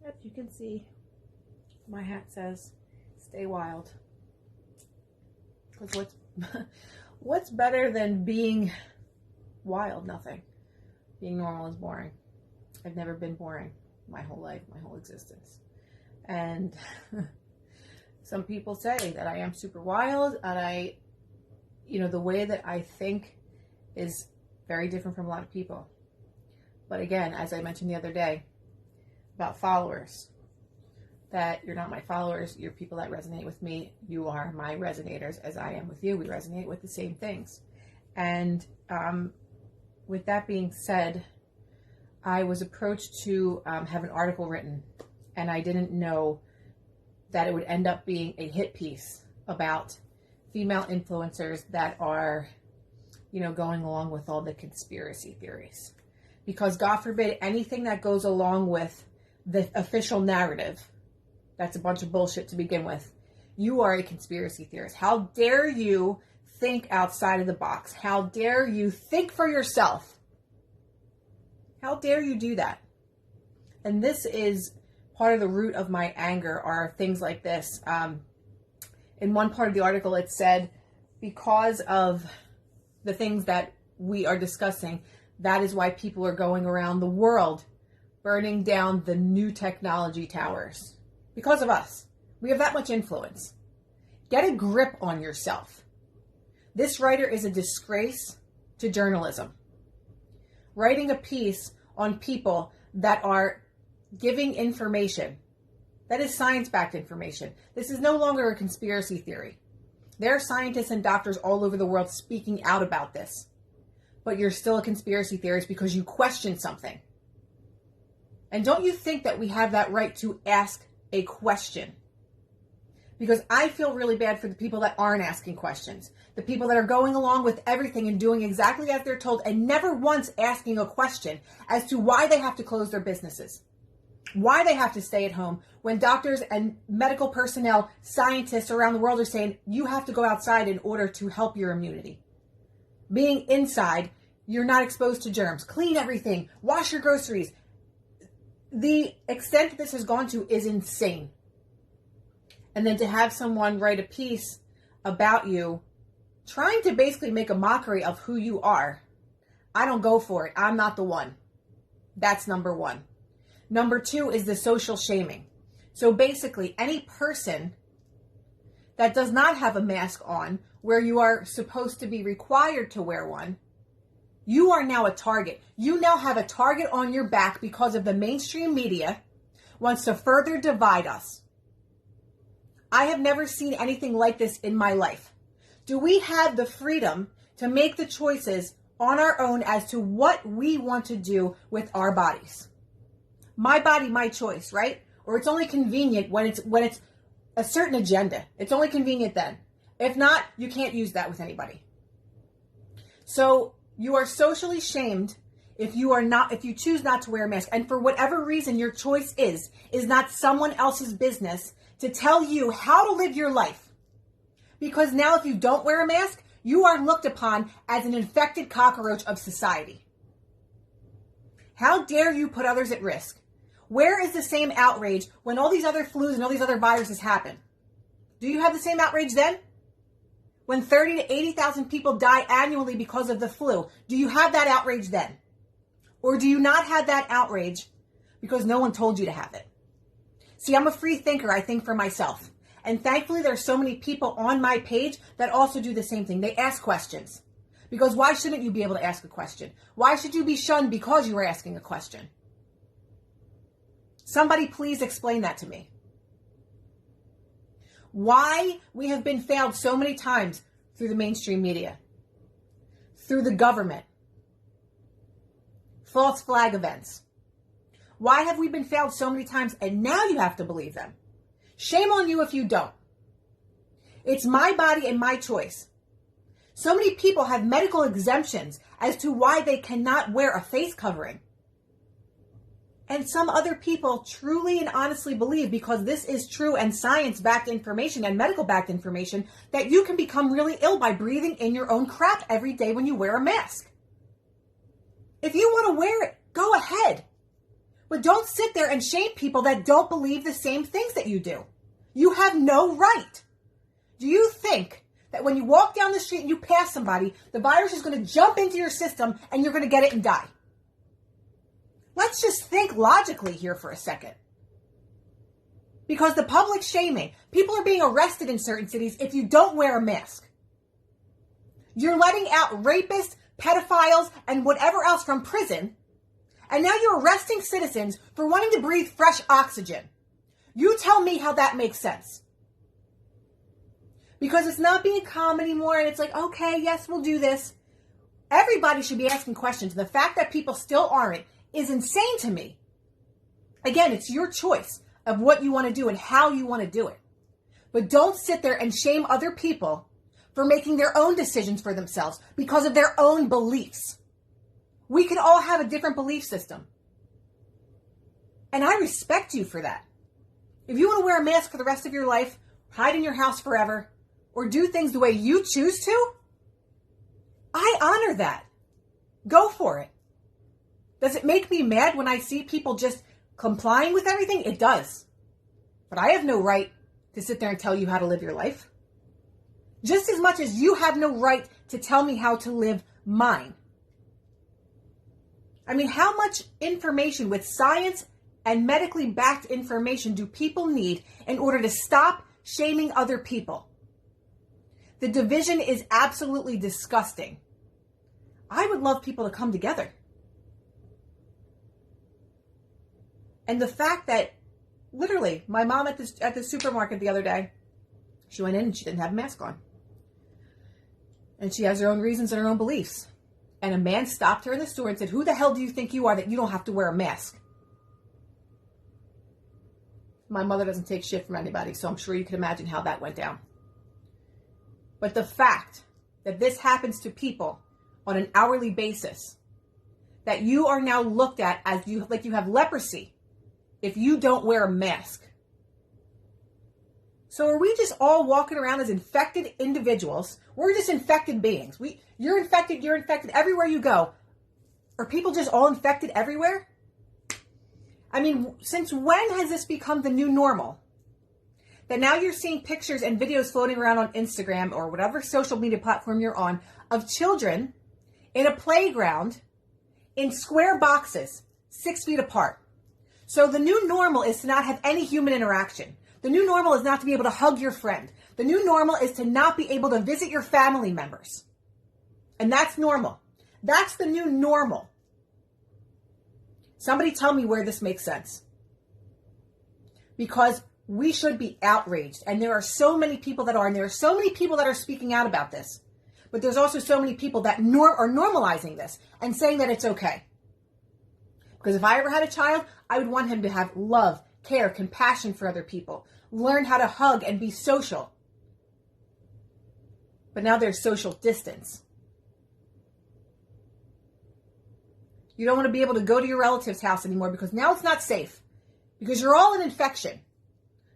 As you can see, my hat says, stay wild. Because what's better than being wild? Nothing. Being normal is boring. I've never been boring my whole life, my whole existence. And some people say that I am super wild, and the way that I think is very different from a lot of people. But again, as I mentioned the other day about followers, that you're not my followers, you're people that resonate with me. You are my resonators as I am with you. We resonate with the same things. And with that being said, I was approached to have an article written, and I didn't know that it would end up being a hit piece about female influencers that are, going along with all the conspiracy theories. Because God forbid anything that goes along with the official narrative, that's a bunch of bullshit to begin with. You are a conspiracy theorist. How dare you think outside of the box? How dare you think for yourself? How dare you do that? And this is part of the root of my anger, are things like this. In one part of the article, it said, because of the things that we are discussing, that is why people are going around the world burning down the new technology towers. Because of us. We have that much influence. Get a grip on yourself. This writer is a disgrace to journalism. Writing a piece on people that are giving information that is science-backed information. This is no longer a conspiracy theory. There are scientists and doctors all over the world speaking out about this. But you're still a conspiracy theorist because you question something. And don't you think that we have that right to ask a question? Because I feel really bad for the people that aren't asking questions. The people that are going along with everything and doing exactly as they're told and never once asking a question as to why they have to close their businesses. Why they have to stay at home when doctors and medical personnel, scientists around the world are saying you have to go outside in order to help your immunity. Being inside, you're not exposed to germs. Clean everything. Wash your groceries. The extent that this has gone to is insane. And then to have someone write a piece about you, trying to basically make a mockery of who you are, I don't go for it. I'm not the one. That's number one. Number two is the social shaming. So basically, any person that does not have a mask on, where you are supposed to be required to wear one, you are now a target. You now have a target on your back because of the mainstream media wants to further divide us. I have never seen anything like this in my life. Do we have the freedom to make the choices on our own as to what we want to do with our bodies? My body, my choice, right? Or it's only convenient when it's a certain agenda. It's only convenient then. If not, you can't use that with anybody. So you are socially shamed if you choose not to wear a mask. And for whatever reason your choice is not someone else's business to tell you how to live your life. Because now if you don't wear a mask, you are looked upon as an infected cockroach of society. How dare you put others at risk? Where is the same outrage when all these other flus and all these other viruses happen? Do you have the same outrage then? When 30 to 80,000 people die annually because of the flu, do you have that outrage then? Or do you not have that outrage because no one told you to have it? See, I'm a free thinker. I think for myself. And thankfully, there are so many people on my page that also do the same thing. They ask questions. Because why shouldn't you be able to ask a question? Why should you be shunned because you are asking a question? Somebody please explain that to me. Why we have been failed so many times through the mainstream media, through the government, false flag events. Why have we been failed so many times and now you have to believe them? Shame on you if you don't. It's my body and my choice. So many people have medical exemptions as to why they cannot wear a face covering. And some other people truly and honestly believe, because this is true and science-backed information and medical-backed information, that you can become really ill by breathing in your own crap every day when you wear a mask. If you want to wear it, go ahead. But don't sit there and shame people that don't believe the same things that you do. You have no right. Do you think that when you walk down the street and you pass somebody, the virus is going to jump into your system and you're going to get it and die? Let's just think logically here for a second. Because the public shaming, people are being arrested in certain cities if you don't wear a mask. You're letting out rapists, pedophiles, and whatever else from prison. And now you're arresting citizens for wanting to breathe fresh oxygen. You tell me how that makes sense. Because it's not being calm anymore and it's like, okay, yes, we'll do this. Everybody should be asking questions. The fact that people still aren't is insane to me. Again, it's your choice of what you want to do and how you want to do it. But don't sit there and shame other people for making their own decisions for themselves because of their own beliefs. We can all have a different belief system. And I respect you for that. If you want to wear a mask for the rest of your life, hide in your house forever, or do things the way you choose to, I honor that. Go for it. Does it make me mad when I see people just complying with everything? It does. But I have no right to sit there and tell you how to live your life. Just as much as you have no right to tell me how to live mine. I mean, how much information with science and medically backed information do people need in order to stop shaming other people? The division is absolutely disgusting. I would love people to come together. And the fact that, literally, my mom at the supermarket the other day, she went in and she didn't have a mask on. And she has her own reasons and her own beliefs. And a man stopped her in the store and said, "Who the hell do you think you are that you don't have to wear a mask?" My mother doesn't take shit from anybody, so I'm sure you can imagine how that went down. But the fact that this happens to people on an hourly basis, that you are now looked at as you have leprosy if you don't wear a mask. So are we just all walking around as infected individuals? We're just infected beings. You're infected everywhere you go. Are people just all infected everywhere? I mean, since when has this become the new normal? That now you're seeing pictures and videos floating around on Instagram or whatever social media platform you're on of children in a playground in square boxes, 6 feet apart. So the new normal is to not have any human interaction. The new normal is not to be able to hug your friend. The new normal is to not be able to visit your family members. And that's normal. That's the new normal. Somebody tell me where this makes sense. Because we should be outraged. And there are so many people that are. And there are so many people that are speaking out about this. But there's also so many people that are normalizing this and saying that it's okay. Because if I ever had a child, I would want him to have love, care, compassion for other people. Learn how to hug and be social. But now there's social distance. You don't want to be able to go to your relative's house anymore because now it's not safe. Because you're all an infection.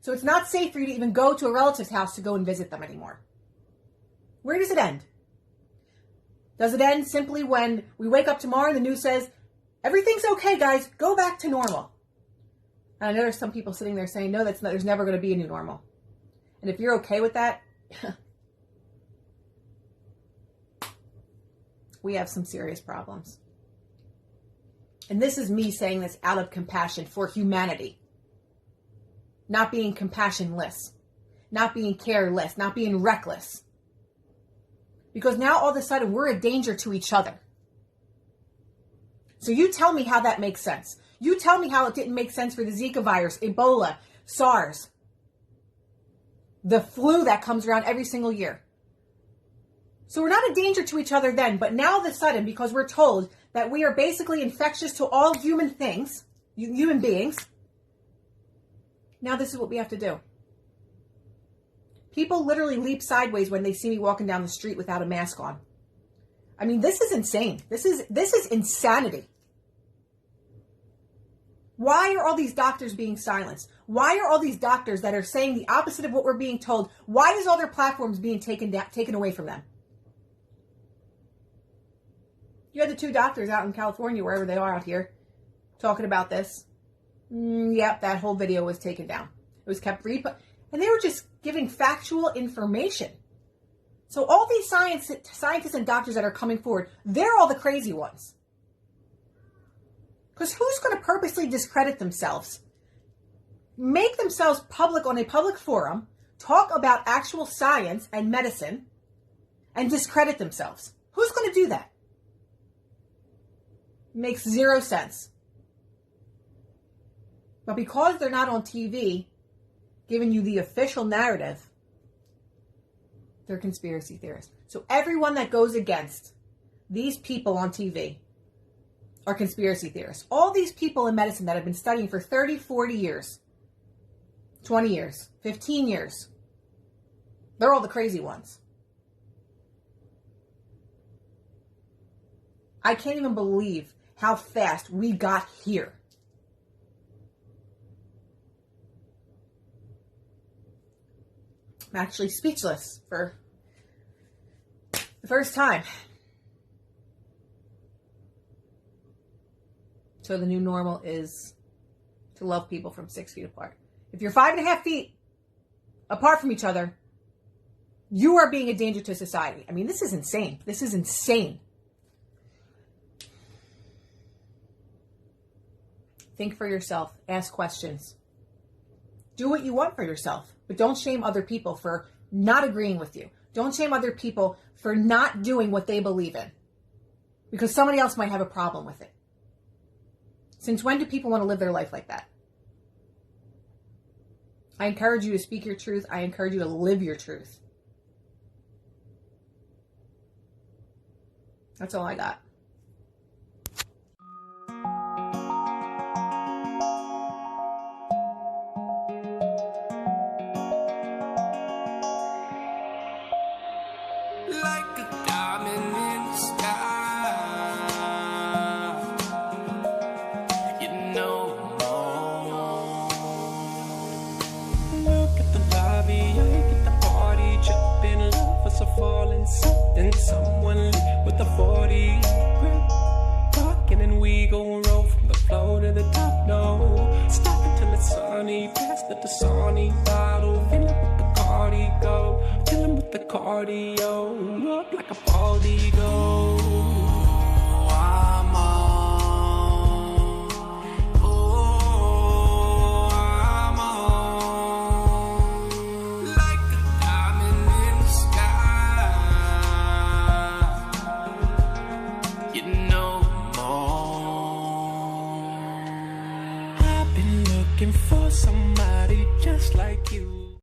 So it's not safe for you to even go to a relative's house to go and visit them anymore. Where does it end? Does it end simply when we wake up tomorrow and the news says, everything's okay, guys, go back to normal? And I know there's some people sitting there saying, no, there's never going to be a new normal. And if you're okay with that, we have some serious problems. And this is me saying this out of compassion for humanity. Not being compassionless. Not being careless. Not being reckless. Because now all of a sudden we're a danger to each other. So you tell me how that makes sense. You tell me how it didn't make sense for the Zika virus, Ebola, SARS, the flu that comes around every single year. So we're not a danger to each other then, but now all of a sudden, because we're told that we are basically infectious to all human things, human beings, now this is what we have to do. People literally leap sideways when they see me walking down the street without a mask on. I mean, this is insane. This is insanity. Why are all these doctors being silenced? Why are all these doctors that are saying the opposite of what we're being told, why is all their platforms being taken away from them? You had the two doctors out in California, wherever they are out here, talking about this. Yep, that whole video was taken down. It was kept and they were just giving factual information. So all these scientists and doctors that are coming forward, they're all the crazy ones. Because who's going to purposely discredit themselves, make themselves public on a public forum, talk about actual science and medicine, and discredit themselves? Who's going to do that? Makes zero sense. But because they're not on TV giving you the official narrative, they're conspiracy theorists. So everyone that goes against these people on TV are conspiracy theorists. All these people in medicine that have been studying for 30, 40 years, 20 years, 15 years, they're all the crazy ones. I can't even believe how fast we got here. I'm actually speechless for the first time. So the new normal is to love people from 6 feet apart. If you're 5.5 feet apart from each other, you are being a danger to society. I mean, this is insane. This is insane. Think for yourself. Ask questions. Do what you want for yourself, but don't shame other people for not agreeing with you. Don't shame other people for not doing what they believe in, because somebody else might have a problem with it. Since when do people want to live their life like that? I encourage you to speak your truth. I encourage you to live your truth. That's all I got. Like a diamond in the sky, you know. Look at the lobby, I get the party jumping, lovers are falling, something, someone lit with a 40 grip, rocking and we gon' roll from the floor to the top. No, stop until it's sunny, pass the Dasani bottle, fill it with the cardio, chillin' with the cardio, up like a bald eagle. I'm on. Oh, I'm on. Like a diamond in the sky. You know more. I've been looking for somebody just like you.